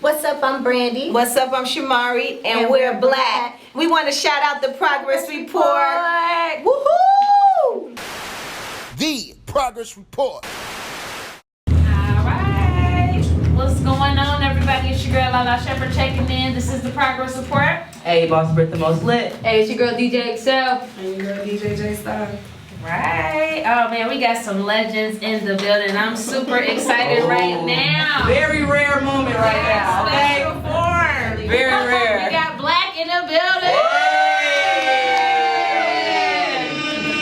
What's up? I'm Brandi. What's up? I'm Shamari, and we're Blaque. We want to shout out the Progress Report. Woohoo! The Progress Report. Alright. What's going on, everybody? It's your girl Lala Shepherd checking in. This is the Progress Report. Hey, Boss Brit, the most lit. Hey, it's your girl DJ Exel. And your girl DJ J Star. Right. Oh man, we got some legends in the building. I'm super excited right now. Very rare moment right now, okay? Special form. Very rare. We got Blaque in the building.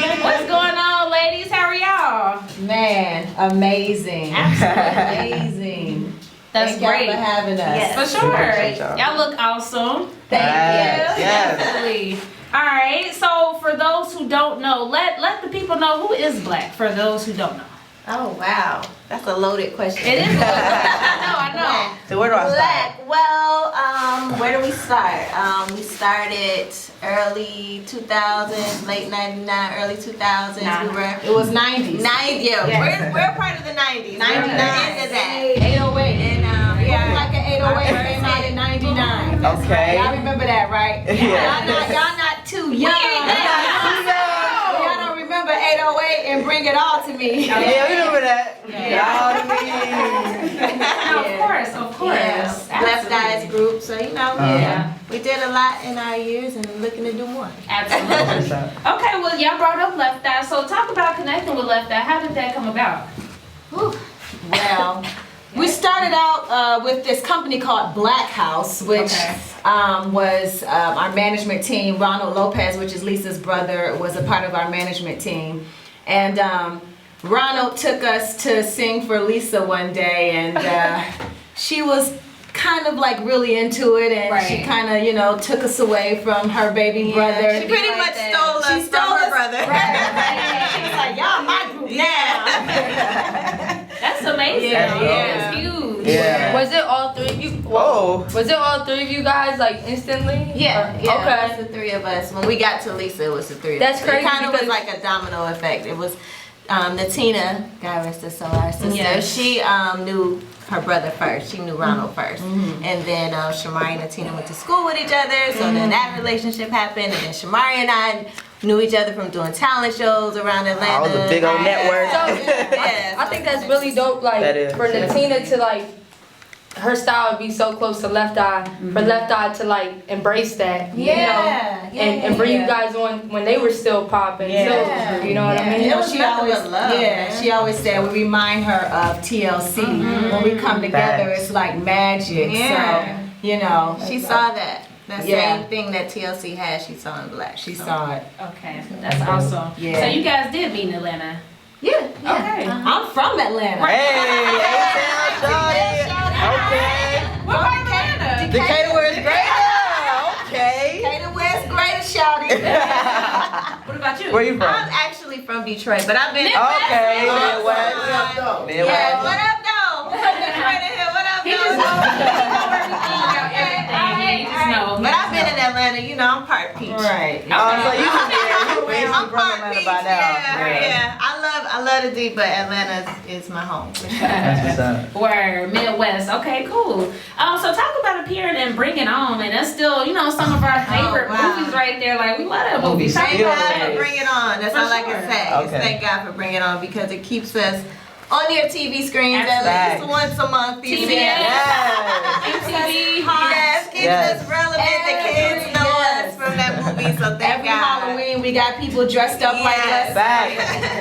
Hey! What's going on, ladies? How are y'all? Man, amazing. Absolutely. That's Thank y'all great. for having us. Yes, for sure. Appreciate y'all. Y'all look awesome. Thank Yes, you. yes. Definitely. All right. So for those who don't know, let the people know who is Blaque. For those who don't know, Oh wow, that's a loaded question. it is. I know. So where do I start? Blaque. Well, where do we start? We started early 2000s, late 99, early 2000s. Nah. We were It was 90s. 90. Yeah, Yes. we're part of the 90s. 99. We're into that. 808. And Yeah, yeah. like an 808 came out in 99. Okay. Y'all remember that, right? Yeah. Y'all not too young. Y'all don't remember 808 and Bring It All to Me. Yeah, we remember that. No, of course. Yeah. Left Eyes group. So you know, Yeah. we did a lot in our years and looking to do more. Absolutely. Okay. Well, y'all brought up Left Eye. So talk about connecting with Left Eye. How did that come about? Well, we started out with this company called Blaque House, which Okay. was our management team. Ronald Lopez, which is Lisa's brother, was a part of our management team. And Ronald took us to sing for Lisa one day, and she was kind of like really into it, and she Right. kind of, you know, took us away from her baby brother. She pretty much stole us She from stole her us. brother. She was like, y'all my group now. That's amazing. Yeah. That's huge. Yeah. Was it all three of you? Oh. Was it all three of you guys like instantly? Yeah, Or- it was Okay. the three of us. When we got to Lisa, it was the three of That's us. crazy It kind of was because- like a domino effect. It was Natina, God rest her soul, our sister. Yes. She knew her brother first. She knew Ronald first. And then Shamari and Natina went to school with each other. So then that relationship happened. And then Shamari and I knew each other from doing talent shows around Atlanta. All the big old network. So, Yeah, I think that's really dope. Like That is. for Natina to like her style would be so close to Left Eye. For Left Eye to like embrace that. You know, and bring you guys on when they were still popping. Yeah. So, you know what I mean? You know, was she nothing always, but love, man. she always said we remind her of TLC. When we come together, Facts. it's like magic. Yeah. So, you know, She saw that. That Yeah. same thing that TLC had, she saw in Blaque. she saw it. Okay. That's awesome. Yeah. So you guys did meet in Atlanta. Yeah. Okay. I'm from Atlanta. Hey, A-Town shawty. Okay. What part of Atlanta? Decatur where it's great. Okay. Katie West, greatest shouty. What about you? Where you from? I'm actually from Detroit, but I've been. Okay. Midwest. Yeah, Midwest. what up, though? From Detroit in here. What up, He just knows though? everything. He just knows. But I've been in Atlanta, you know, I'm part peach. Right. Oh, so you from there. You basically I'm from part Atlanta peach. by now. Yeah. I love the D, but Atlanta is my home. For sure. That's what's up. Word, Midwest. Okay, cool. So talk about appearing and Bring It On, and that's still, you know, some of our favorite wow. movies right there. Like we love that movie. Movies. Talk Thank about God that. for Bring It On. That's For all I sure. can say. Okay. Thank God for Bring It On because it keeps us on your TV screens at Absolutely. least once a month. You see TBS. it? Yes. MTV. Yes, keeps Yes. us relevant. The kids know us from that movie, so thank Every God. Halloween, we got people dressed up like Yes. us. Back.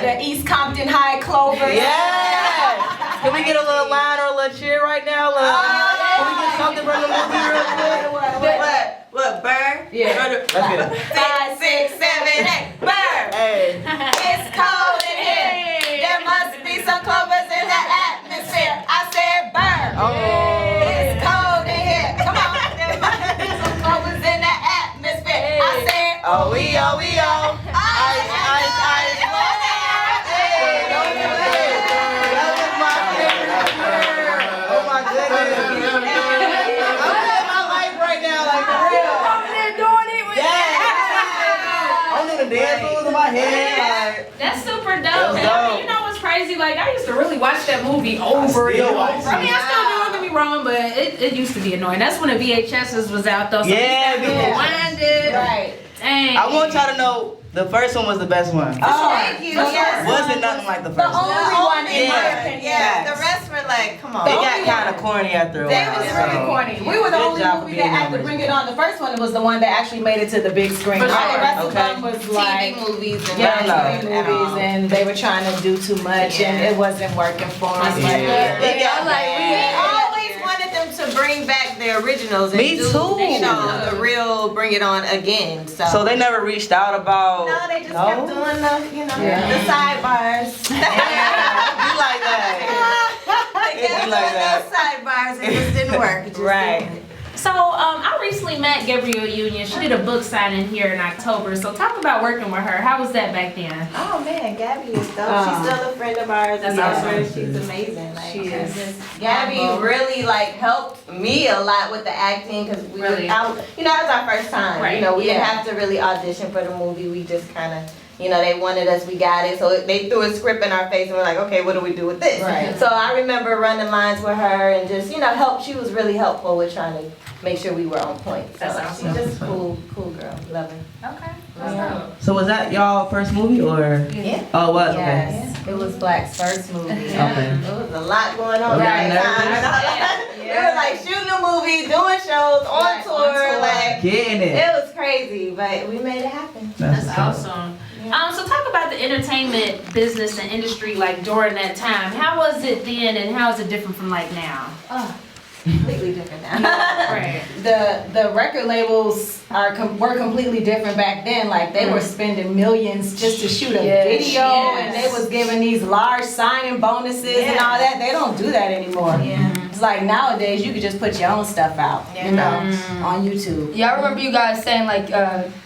The East Compton High Clovers. Yes. Can we get a little line or a little cheer right now? Can we get something from the movie real quick? What? Burr? Yeah. Let's get it. 5, 6, 7, 8. Burr. Hey. It's cold in here. There must be some clovers in the atmosphere. I said burr. Oh. It's cold in here. Come on. There must be some clovers in the atmosphere. I said Oh, we oh. ice, ice, ice. Hey. That was my favorite word. Oh my goodness. I'm living my life right now, like for real. Yes. I'm doing the dance moves in my head. That's super That's dope. And dope. you know what's crazy? Like I used to really watch that movie over and still over. watch I mean, I still do. Don't get me wrong, but it used to be annoying. That's when the VHSs was out though. So Yeah, we rewind it. Right. Dang. I want y'all to know the first one was the best one. Thank you. Yes. Wasn't nothing like the The first one. only one in my Yeah. opinion. Yeah, the rest were like, come on. It got kind of corny after a while. It was really so- corny. We were the Good only job movie for that being had to original. bring it on. The first one was the one that actually made it to the big screen. For All the sure. rest of Okay. them was like TV movies and TV TV movies, and they were trying to do too much, and Yeah. it wasn't working for us. Yeah. It got I'm like, bad. We always wanted them to bring back the originals and Me do, too. you know, the real Bring It On again. So they never reached out about. No, they just kept doing the, you know, the sidebars. You like that? They kept be doing like that. those sidebars and it just didn't work. It just Right. didn't. So I recently met Gabrielle Union. She did a book signing here in October. So talk about working with her. How was that back then? Oh man, Gabby is dope. She's still a friend of ours. That's That's awesome. She's amazing. Like, She is. Gabby really like helped me a lot with the acting because we Really? you know, it was our first time. Right. You know, we didn't Yeah. have to really audition for the movie. We just kind of, you know, they wanted us, we got it. So they threw a script in our face and we're like, okay, what do we do with this? Right. So I remember running lines with her and just, you know, help. She was really helpful with trying to make sure we were on point. So That's she's awesome. just cool girl. Love her. Okay. That's Yeah. dope. So was that y'all first movie or? Yeah. Oh, it was okay. Yes, it was Black's first movie. Okay. There was a lot going on Okay, at that nervous? time. We were like shooting a movie, doing shows, on Right, tour, on tour. like Getting it it. was crazy, but we made it happen. That's what's up. awesome. So talk about the entertainment business and industry like during that time. How was it then and how is it different from like now? Completely different now. Right. The record labels were completely different back then. Like they were spending millions just to shoot a Yes. video, and they was giving these large signing bonuses and all that. They don't do that anymore. Yeah. It's like nowadays you could just put your own stuff out, you know, on YouTube. Yeah, I remember you guys saying like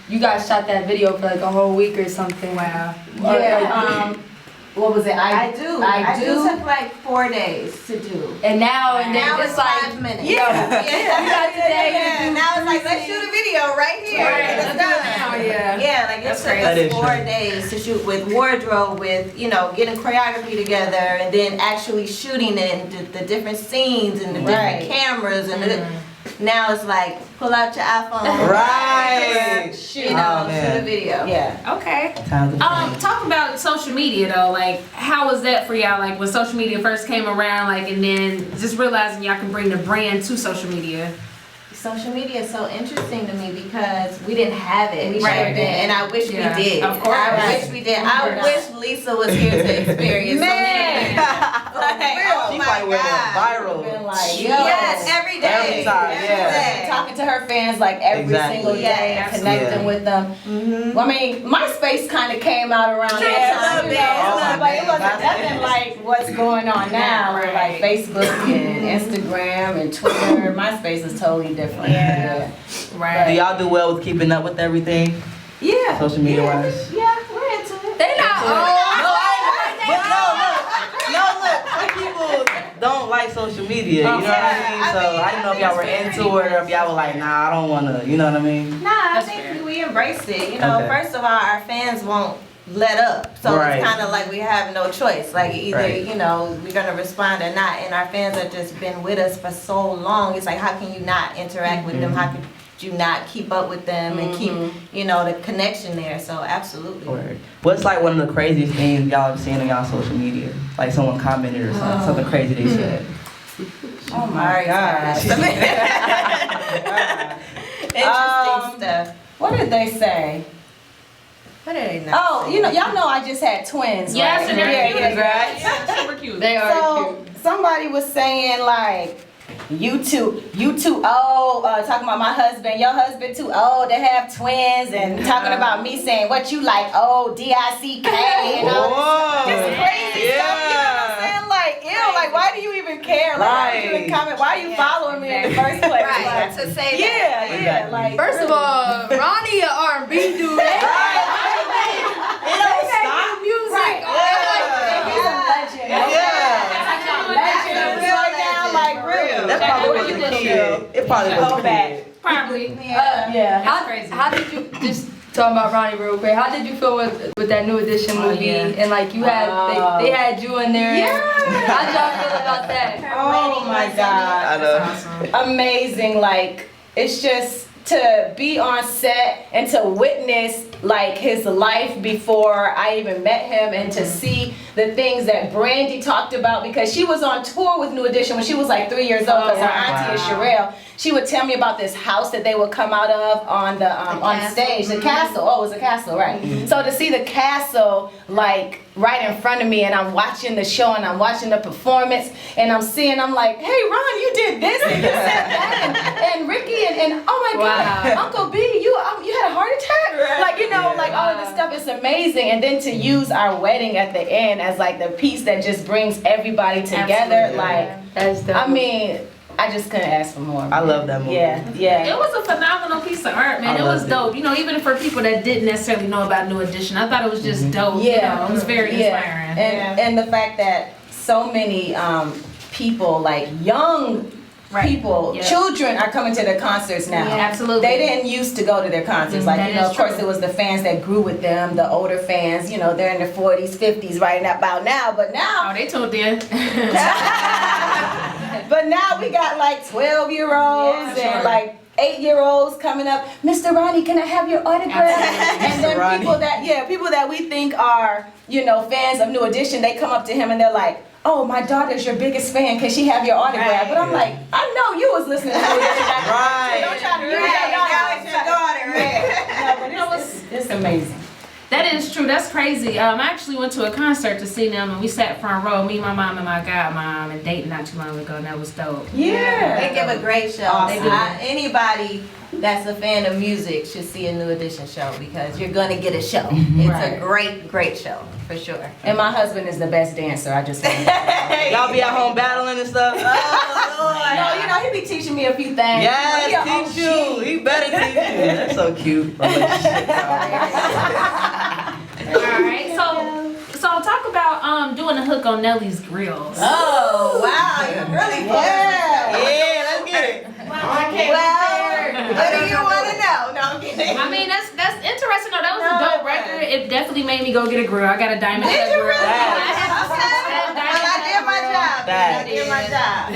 you guys shot that video for like a whole week or something. Wow. Yeah. What was it? I do. I do. took like 4 days to do. And now and then Now it's it's like 5 minutes. Yeah. got today. Yeah. Now it's like let's shoot a video right here. Right, And let's it's do it done. now, yeah. Yeah, like it That's took crazy. That us is 4 true. days to shoot with wardrobe, with, you know, getting choreography together, and then actually shooting it, and the different scenes and the Right. different cameras, and now it's like pull out your iPhone, Right. you know, Oh, man. shoot a video. Yeah. Okay. Time to play. Talk about social media though. Like, how was that for y'all? Like when social media first came around, like, and then just realizing y'all can bring the brand to social media. Social media is so interesting to me because we didn't have it. We Right. sure did, and I wish Yeah. we did. Of course. I wish we did. I Right. wish Lisa was here to experience. Man. Like, oh She my probably went God. viral. Been like, yo. Yes, every day. Every time, yeah. day. Talking to her fans like every Exactly. single day, Yeah, connecting yeah. with them. Well, I mean, MySpace kind of came out around Yeah, that a time, little you bit, know, a so, little but it bit. wasn't nothing like what's going on now with like Right. Facebook and Instagram and Twitter. MySpace is totally different. Yeah. Do Right. y'all do well with keeping up with everything, Yeah. social media wise? Yeah, we're into it. They not Some people don't like social media, you know what I Yeah, mean? I So mean, I didn't know if I y'all think were it's into very it or if y'all were like, nah, I don't wanna, you know what I mean? Nah, I That's think fair. we embraced it. You know, Okay. first of all, our fans won't let up. So Right. it's kind of like we have no choice. Like either, Right. you know, we're going to respond or not. And our fans have just been with us for so long. It's like, how can you not interact with them? How could you not keep up with them and keep, you know, the connection there? So absolutely. Word. What's like one of the craziest things y'all have seen on y'all social media? Like someone commented or something, something crazy they said. Oh my gosh. Interesting stuff. What did they say? What are they not? Oh, you know, y'all know I just had twins. Yes, right? and they're cute. right. Yeah, super cute. They are So somebody was saying like, you too old, talking about my husband, your husband too old to have twins, and talking about me saying what you like, oh, D-I-C-K, and all Whoa. this crazy stuff, you know what I'm saying? Like, ew, like, why do you even care? Like, why did you even comment? Why are you following me in the first place? Right, Like, to say that. yeah, like. First of all, Ronnie an R&B dude. It don't stop music. Right. He's a legend. Legend right now, like, real. That probably was a kid. It probably was a Go back. kid. Probably. Yeah. How, crazy. how did you just talking about Ronnie real quick. How did you feel with that New Edition movie? Yeah. And like you had, they had you in there. Yeah. How did y'all feel about that? Oh my God. I know. Amazing. Like, it's just to be on set and to witness like his life before I even met him, and to see the things that Brandi talked about, because she was on tour with New Edition when she was like 3 years old, because her auntie is Sherelle. She would tell me about this house that they would come out of on the on stage, the castle. Oh, it was a castle, right? So to see the castle like right in front of me, and I'm watching the show and I'm watching the performance, and I'm like, hey Ron, you did this and you said that, and Ricky and oh my God, Uncle B, you had a heart attack, like like all of this stuff is amazing. And then to use our wedding at the end as like the piece that just brings everybody together, like That's dope. I mean, I just couldn't ask for more. I love that movie. Yeah. It was a phenomenal piece of art, man. It was dope. Even for people that didn't necessarily know about New Edition, I thought it was just dope. Yeah. It was very inspiring. And the fact that so many people, like young people, children are coming to their concerts now. Absolutely. They didn't used to go to their concerts. Like, of course it was the fans that grew with them, the older fans, they're in their 40s, 50s right about now, but now. Oh, they told them. But now we got like 12-year-olds and like 8-year-olds coming up. Mr. Ronnie, can I have your autograph? And then people that we think are, fans of New Edition, they come up to him and they're like, oh, my daughter's your biggest fan. Can she have your autograph? But I'm like, I know you was listening to New Edition. Right. Don't try to use your daughter. No, but it's amazing. That is true. That's crazy. I actually went to a concert to see them, and we sat front row, me, my mom, and my godmom, and dating not too long ago, and that was dope. Yeah. They give a great show. Awesome. Anybody that's a fan of music should see a New Edition show, because you're gonna get a show. It's a great show for sure. And my husband is the best dancer. I just Y'all be at home battling and stuff? No, he be teaching me a few things. Yes, teach you. He better teach you. That's so cute. Alright, so talk about doing a hook on Nelly's Grillz. Oh wow, you really Yeah, let's get it. What do you want to know? No, I'm kidding. I mean, that's interesting. No, that was a dope record. It definitely made me go get a grill. I got a diamond cut grill. I did my job. I did my job.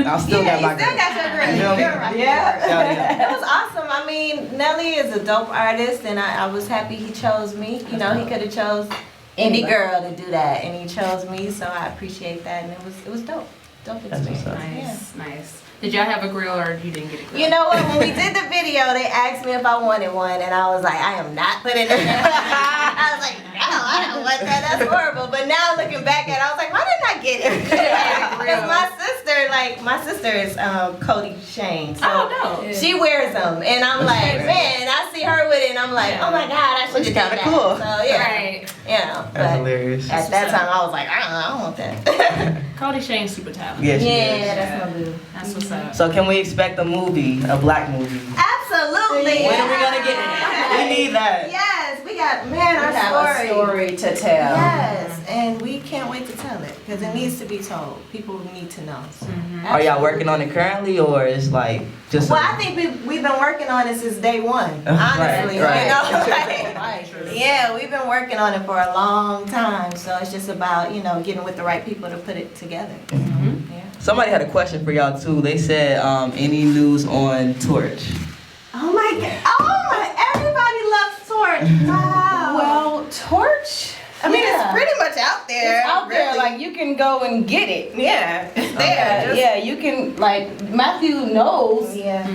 I still got my still got your grill. Yeah. It was awesome. I mean, Nelly is a dope artist, and I was happy he chose me. He could have chose any girl to do that, and he chose me, so I appreciate that, and it was dope. Dope experience. Nice. Did y'all have a grill, or you didn't get a grill? You know what? When we did the video, they asked me if I wanted one, and I was like, I am not putting it in. I was like, no, I don't want that. That's horrible. But now looking back at it, I was like, why didn't I get it? Because my sister is Cody Shane. So she wears them, and I'm like, man, I see her with it, and I'm like, oh my God, I should have done that. Cool. So That's hilarious. At that time, I was like, I don't want that. Cody Shane's super talented. Yes, That's my boo. That's what's up. So can we expect a movie, a Blaque movie? Absolutely. When are we gonna get it? We need that. Yes, we got a story to tell. Yes, and we can't wait to tell it, because it needs to be told. People need to know. So. Are y'all working on it currently, or is like just? Well, I think we've been working on it since day one. Honestly, Right. Yeah, we've been working on it for a long time. So it's just about getting with the right people to put it together. Yeah. Somebody had a question for y'all too. They said, any news on Torch? Oh my God! Everybody loves Torch. Wow. Well, Torch. I mean, it's pretty much out there. It's out there, really. like you can go and get it. Yeah, it's there. Yeah, you can, like, Matthew knows. Yeah.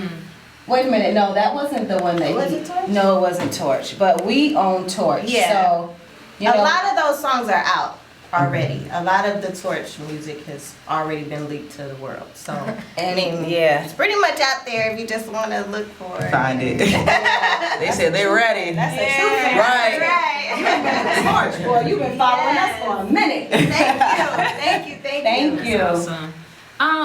Wait a minute, no, that wasn't the one that Was it Torch? No, it wasn't Torch, but we own Torch. Yeah. So, A lot of those songs are out already. A lot of the Torch music has already been leaked to the world. So, I mean, it's pretty much out there if you just want to look for it. Find it. They said they're ready. That's a true fan. Right. Torch, boy, you've been following us for a minute. Thank you. Thank you. Awesome.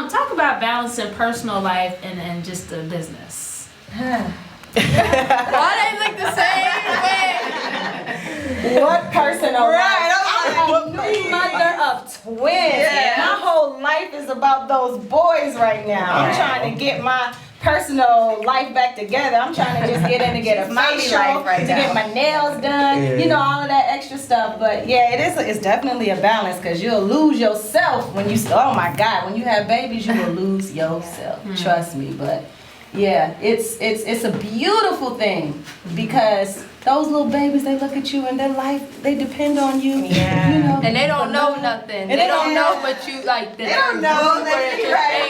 Talk about balancing personal life and just the business. Why they look the same way? What personal life? I'm I'm a new mother of twins. My whole life is about those boys right now. I'm trying to get my personal life back together. I'm trying to just get in to get a facial, to get my nails done, you know, all of that extra stuff. But yeah, it's definitely a balance because you'll lose yourself when you, oh my God, when you have babies, you will lose yourself. Trust me. But yeah, it's a beautiful thing because those little babies, they look at you and their life, they depend on you. Yeah. You know, and they don't know nothing. They don't know what you like. They don't know that you're right.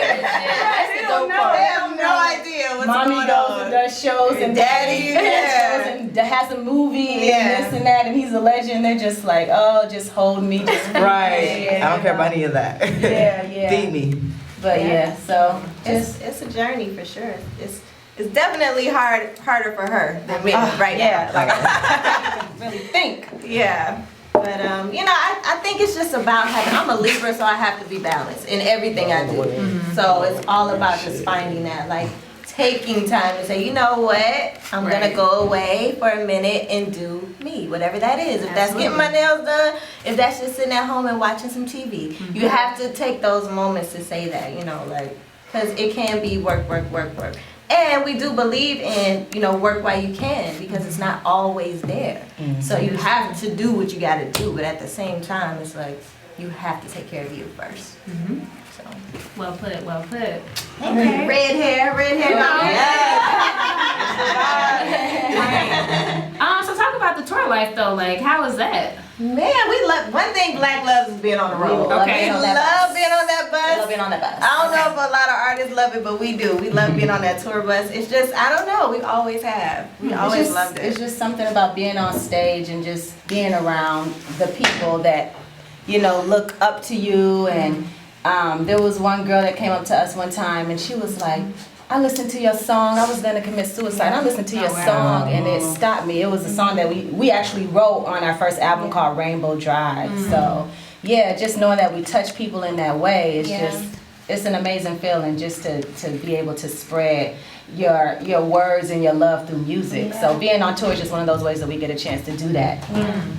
They don't know. They have no idea what's Mommy going goes on. and does shows and daddy goes and has a movie and this and that and he's a legend. They're just like, oh, just hold me, just Right. I don't care about any of that. Yeah. Feed me. But so it's a journey for sure. It's definitely harder for her than me right now. Like I really think. Yeah. But you know, I think it's just about having. I'm a Libra, so I have to be balanced in everything I do. So it's all about just finding that, like taking time to say, you know what, I'm gonna go away for a minute and do me, whatever that is. If that's getting my nails done, if that's just sitting at home and watching some TV, you have to take those moments to say that, you know, like, because it can be work. And we do believe in, you know, work while you can because it's not always there. So you have to do what you got to do, but at the same time, it's like you have to take care of you first. So. Well put. Okay. Red hair. So talk about the tour life though. Like, how is that? Man, we love, one thing Blaque loves is being on the road. Okay. We love being on that bus. Love being on that bus. I don't know if a lot of artists love it, but we do. We love being on that tour bus. It's just, I don't know, we always have. We always loved it. It's just something about being on stage and just being around the people that, you know, look up to you. And there was one girl that came up to us one time and she was like, I listened to your song. I was gonna commit suicide. I listened to your song and it stopped me. It was a song that we actually wrote on our first album called Rainbow Drive. So yeah, just knowing that we touch people in that way is it's an amazing feeling just to be able to spread your words and your love through music. So being on tour is just one of those ways that we get a chance to do that.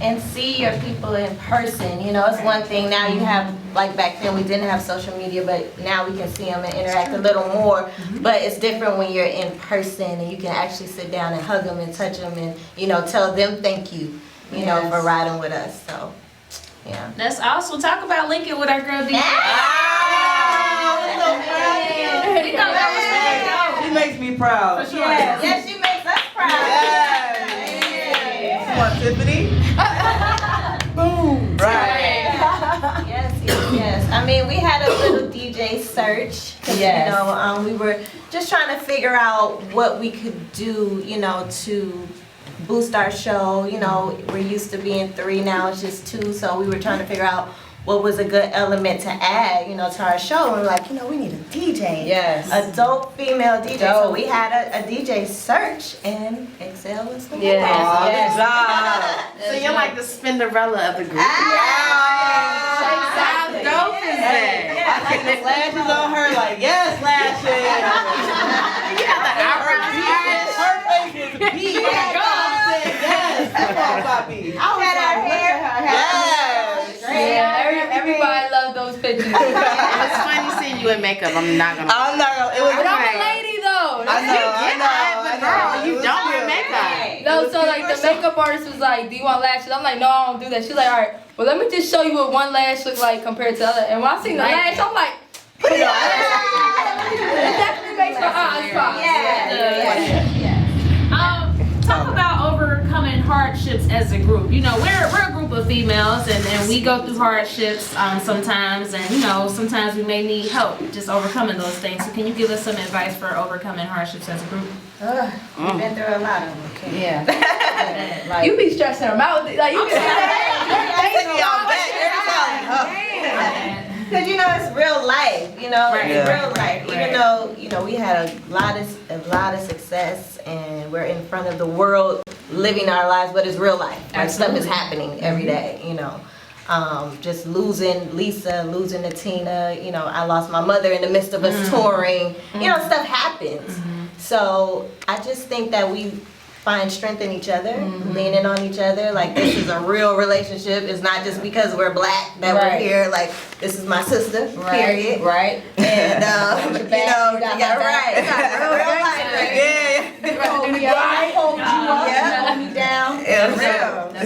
And see your people in person. You know, it's one thing now you have, like back then we didn't have social media, but now we can see them and interact a little more. But it's different when you're in person and you can actually sit down and hug them and touch them and, you know, tell them thank you, you know, for riding with us. So, yeah. That's awesome. Talk about linking with our girl D. She makes me proud. For sure. Yes, she makes us proud. Come on, Tiffany. Boom. Right. Yes. I mean, we had a little DJ search. You know, we were just trying to figure out what we could do, you know, to boost our show. You know, we're used to being 3, now it's just 2. So we were trying to figure out what was a good element to add, you know, to our show. And we're like, you know, we need a DJ. Yes. A dope female DJ. So we had a DJ search and Exel was the Good job. So you're like the Spinderella of the group. How dope is that? I see the lashes on her, like, yes, lashes. You got the eyebrows. Her face was beat. Yes, come on, Poppy. I was like, look at her hair. Yeah, everybody loved those pictures. It's funny seeing you in makeup. I'm not gonna. It was But I'm a lady though. I know. But girl, you don't wear makeup. No, so like the makeup artist was like, "Do you want lashes?" I'm like, "No, I don't do that." She's like, "All right, well let me just show you what one lash looks like compared to the other." And when I seen the lash, I'm like, "Put it on." It definitely makes my eyes pop. Talk about overcoming hardships as a group. You know, we're a group of females, and we go through hardships sometimes, and you know, sometimes we may need help just overcoming those things. So can you give us some advice for overcoming hardships as a group? We've been through a lot of them. Yeah. Like, you be stressing them out. Like you Because you know it's real life, you know, it's real life. Even though you know we had a lot of success and we're in front of the world living our lives, but it's real life. Like stuff is happening every day, you know. Just losing Lisa, losing Natina. You know, I lost my mother in the midst of us touring. You know, stuff happens. So I just think that we find strength in each other, leaning on each other. Like, this is a real relationship. It's not just because we're black that we're here. Like, this is my sister, period. Right. And, you know, you got right. Hold me down.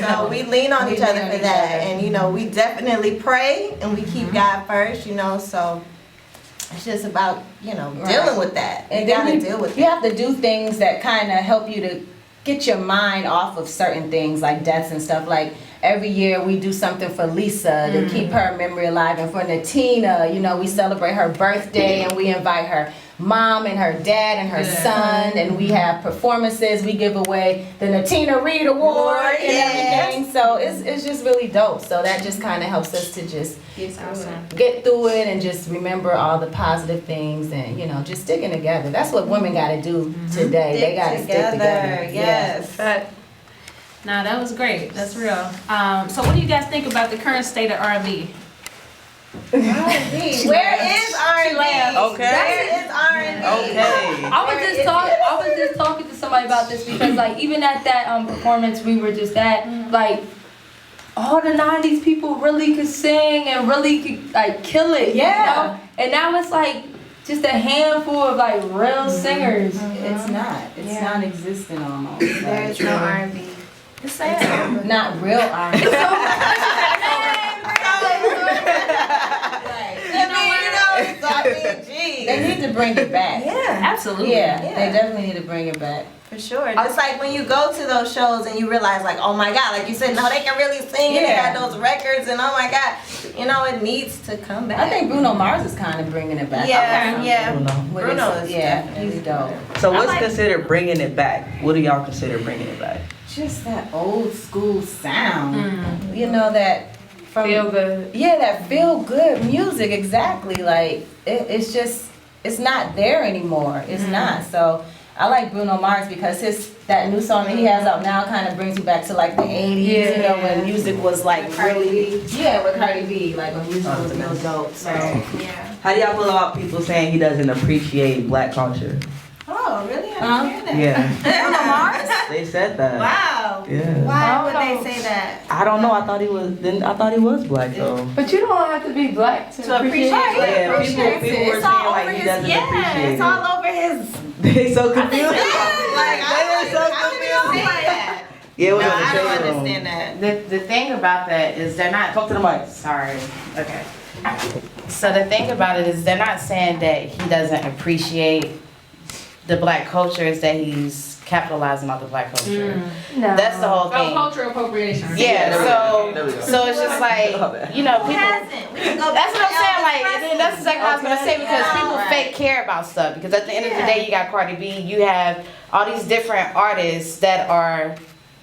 So we lean on each other for that. And, you know, we definitely pray and we keep God first, you know, so it's just about, you know, dealing with that. And You then gotta deal with you it. have to do things that kind of help you to get your mind off of certain things like deaths and stuff. Like every year we do something for Lisa to keep her memory alive, and for Natina, you know, we celebrate her birthday and we invite her mom and her dad and her son, and we have performances. We give away the Natina Reed Award and everything. So it's just really dope. So that just kind of helps us to just get through it and just remember all the positive things, and you know, just sticking together. That's what women got to do today. They got to stick together. Yes. Nah, that was great. That's real. So what do you guys think about the current state of R&B? Where is R&B? Okay. Where is R&B? Okay. I was just talking to somebody about this, because like even at that performance we were just at, like all the 90s people really could sing and really could like kill it. You know? And now it's like just a handful of like real singers. It's not. It's non-existent almost. There is no R&B. It's sad. Not real R&B. They need to bring it back. Yeah, absolutely. Yeah, they definitely need to bring it back. for sure. Just like when you go to those shows and you realize, like, oh my God, like you said, no, they can really sing and they got those records, and oh my God, you know, it needs to come back. I think Bruno Mars is kind of bringing it back. Bruno is he's dope. So what's considered bringing it back? What do y'all consider bringing it back? Just that old school sound. You know, that from Feel good. Yeah, that feel good music, exactly. Like it's just, it's not there anymore. It's not. So I like Bruno Mars because that new song that he has out now kind of brings you back to like the 80s, you know, when music was like really, with Cardi B, like when music was real dope. So How do y'all feel about people saying he doesn't appreciate black culture? Oh, really? I didn't hear that. Yeah. Bruno Mars? They said that. Wow. Yeah. Why would they say that? I don't know. I thought he was black though. But you don't have to be black to appreciate it. Yeah, people were saying like he doesn't appreciate it's all over his. They so confused. Like, I Yeah, I don't understand that. The thing about that is they're not. Talk to the mic. Sorry. Okay. So the thing about it is they're not saying that he doesn't appreciate the black culture, is that he's capitalizing on the black culture. No. That's the whole thing. Cultural appropriation. Yeah, so it's just like, you know, people. That's what I'm saying, like, and then that's exactly what I was gonna say, because people fake care about stuff, because at the end of the day, you got Cardi B, you have all these different artists that are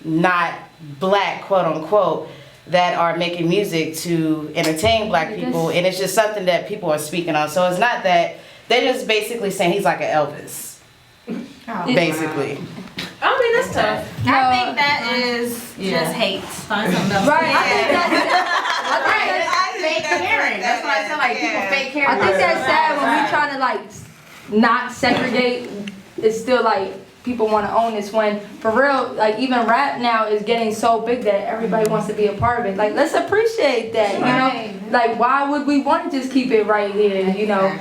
not black, quote unquote, that are making music to entertain black people, and it's just something that people are speaking on. So it's not that, they're just basically saying he's like an Elvis. Basically. I mean, that's tough. I think that is just hate. Find something else. Right. Fake caring. That's what I said, like, people fake caring. I think that's sad when we trying to like not segregate. It's still like people want to own this, when for real, like even rap now is getting so big that everybody wants to be a part of it. Like, let's appreciate that, you know? Like, why would we want to just keep it right here, you know?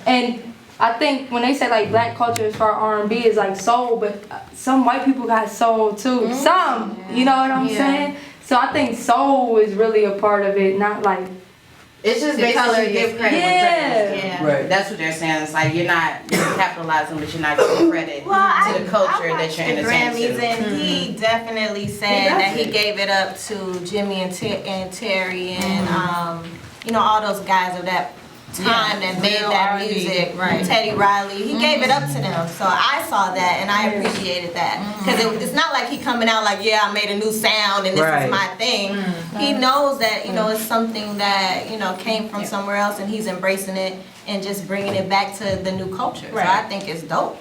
And I think when they say like black culture as far R&B is like soul, but some white people got soul too. Some, you know what I'm saying? So I think soul is really a part of it, not like. It's just basically give credit when credit. Right. That's what they're saying. It's like you're capitalizing, but you're not giving credit to the culture that you're entertaining. And he definitely said that he gave it up to Jimmy and Terry and you know, all those guys of that time that made that music, Teddy Riley. He gave it up to them, so I saw that and I appreciated that, because it's not like he coming out like, yeah, I made a new sound and this is my thing. He knows that, you know, it's something that, you know, came from somewhere else, and he's embracing it and just bringing it back to the new culture. So I think it's dope.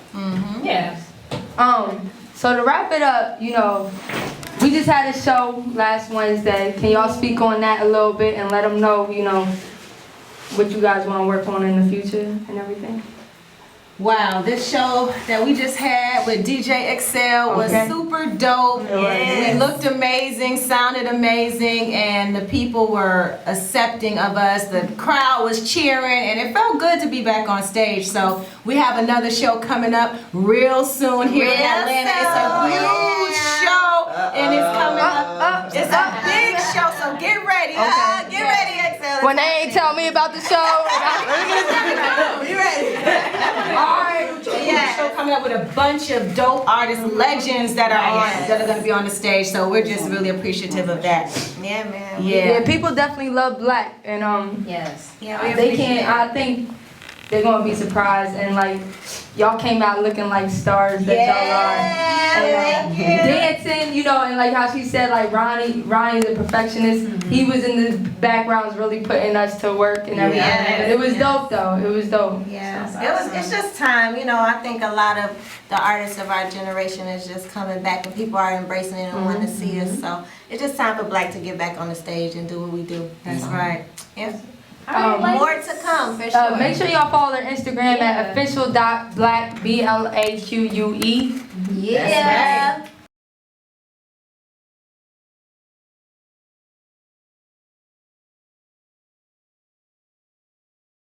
So to wrap it up, you know, we just had a show last Wednesday. Can y'all speak on that a little bit and let them know, you know, what you guys want to work on in the future and everything? Wow, this show that we just had with DJ Exel was super dope. Yes. We looked amazing, sounded amazing, and the people were accepting of us. The crowd was cheering, and it felt good to be back on stage. So we have another show coming up real soon here in Atlanta. It's a huge show, and it's coming up. It's a big show, so get ready. Get ready, Exel. When they ain't tell me about the show. You ready? Alright, show coming up with a bunch of dope artists, legends that are going to be on the stage. So we're just really appreciative of that. Yeah, man. Yeah, people definitely love Blaque, and Yes. Yeah, they can't. I think they're gonna be surprised, and like y'all came out looking like stars that y'all are. And, dancing, you know, and like how she said, like Ronnie's a perfectionist. He was in the backgrounds really putting us to work and everything. Yeah. But it was dope though. It was dope. Yeah, it's just time. You know, I think a lot of the artists of our generation is just coming back, and people are embracing it and wanting to see us. So it's just time for Blaque to get back on the stage and do what we do. That's right. Yeah. More to come for sure. Make sure y'all follow their Instagram at official.blaque, BLAQUE. Yeah.